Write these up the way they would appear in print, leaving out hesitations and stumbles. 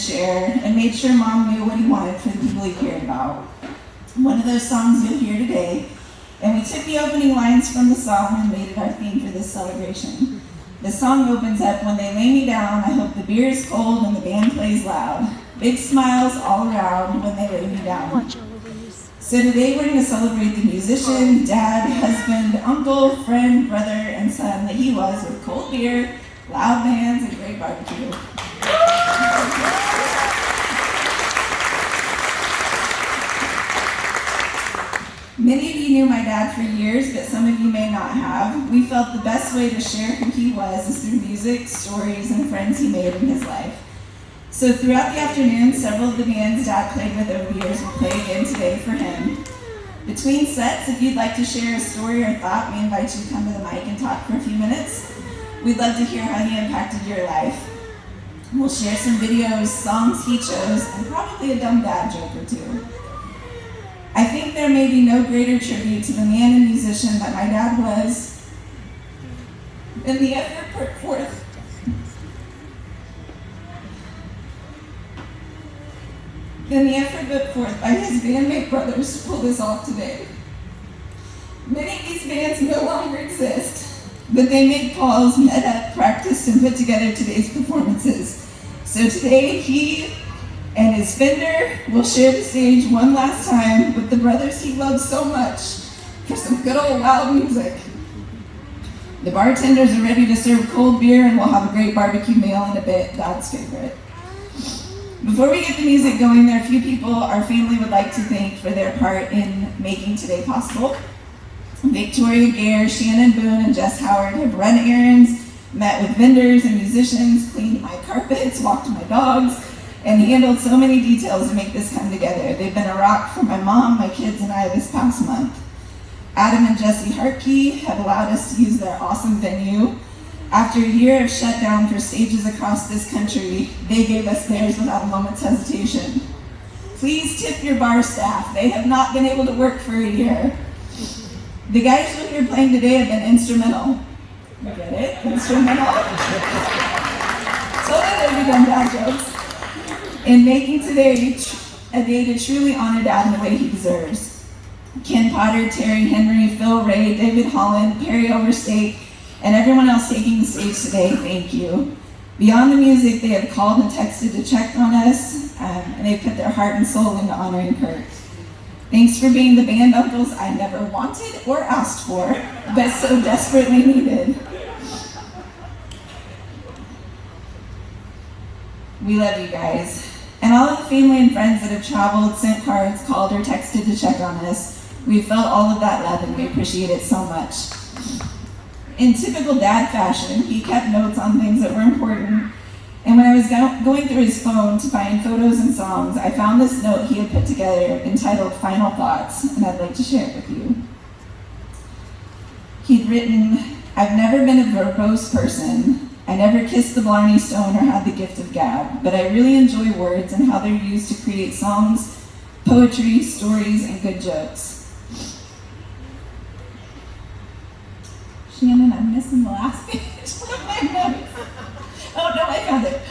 share and made sure Mom knew what he wanted for the people he cared about. One of those songs you'll hear today, and we took the opening lines from the song and made it our theme for this celebration. The song opens up, "When they lay me down, I hope the beer is cold and the band plays loud. Big smiles all around when they lay me down." So today we're going to celebrate the musician, dad, husband, uncle, friend, brother, and son that he was with cold beer, loud bands, and great barbecue. Many of you knew my dad for years, but some of you may not have. We felt the best way to share who he was is through music, stories, and friends he made in his life. So throughout the afternoon, several of the bands Dad played with over the years will play again today for him. Between sets, if you'd like to share a story or thought, we invite you to come to the mic and talk for a few minutes. We'd love to hear how he impacted your life. We'll share some videos, songs he chose, and probably a dumb dad joke or two. I think there may be no greater tribute to the man and musician that my dad was than the effort put forth by his bandmate brothers to pull this off today. Many of these bands no longer exist, but they made calls, met up, practiced, and put together today's performances. So today, he and his Fender will share the stage one last time with the brothers he loves so much for some good old loud music. The bartenders are ready to serve cold beer, and we'll have a great barbecue meal in a bit, Dad's favorite. Before we get the music going, there are a few people our family would like to thank for their part in making today possible. Victoria Gare, Shannon Boone, and Jess Howard have run errands, met with vendors and musicians, cleaned my carpets, walked my dogs, and handled so many details to make this come together. They've been a rock for my mom, my kids, and I this past month. Adam and Jesse Hartke have allowed us to use their awesome venue. After a year of shutdown for stages across this country, they gave us theirs without a moment's hesitation. Please tip your bar staff. They have not been able to work for a year. The guys you'll hear playing today have been instrumental. You get it? Instrumental? So they've done bad jokes. In making today a day to truly honor Dad in the way he deserves. Ken Potter, Terry Henry, Phil Ray, David Holland, Perry Overstate, and everyone else taking the stage today, thank you. Beyond the music, they have called and texted to check on us, and they've put their heart and soul into honoring Curt. Thanks for being the band uncles I never wanted or asked for, but so desperately needed. We love you guys. And all of the family and friends that have traveled, sent cards, called, or texted to check on us, we felt all of that love and we appreciate it so much. In typical Dad fashion, he kept notes on things that were important, and when I was going through his phone to find photos and songs, I found this note he had put together entitled Final Thoughts, and I'd like to share it with you. He'd written, "I've never been a verbose person. I never kissed the Blarney Stone or had the gift of gab, but I really enjoy words and how they're used to create songs, poetry, stories, and good jokes." Shannon, I'm missing the last page of my notes. Oh no, I found it.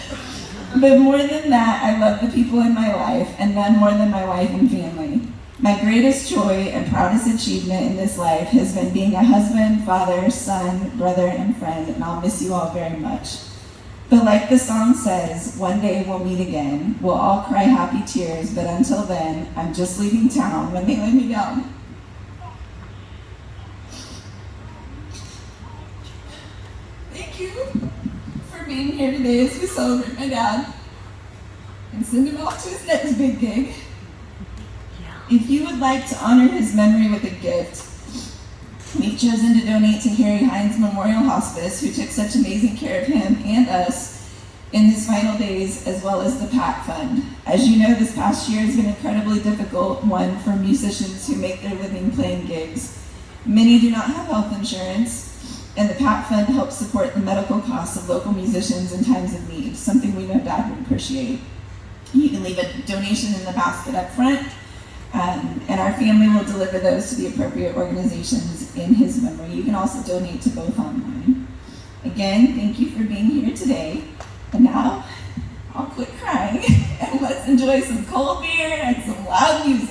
But more than that, I love the people in my life, and none more than my wife and family. My greatest joy and proudest achievement in this life has been being a husband, father, son, brother, and friend, and I'll miss you all very much. But like the song says, one day we'll meet again. We'll all cry happy tears, but until then, I'm just leaving town when they lay me down. Thank you for being here today as we celebrate my dad and send him off to his next big gig. If you would like to honor his memory with a gift, we've chosen to donate to Harry Hines Memorial Hospice, who took such amazing care of him and us in his final days, as well as the PAC Fund. As you know, this past year has been an incredibly difficult one for musicians who make their living playing gigs. Many do not have health insurance, and the PAC Fund helps support the medical costs of local musicians in times of need, something we know Dad would appreciate. You can leave a donation in the basket up front, and our family will deliver those to the appropriate organizations in his memory. You can also donate to both online. Again, thank you for being here today. And now, I'll quit crying. enjoy some cold beer and some loud music.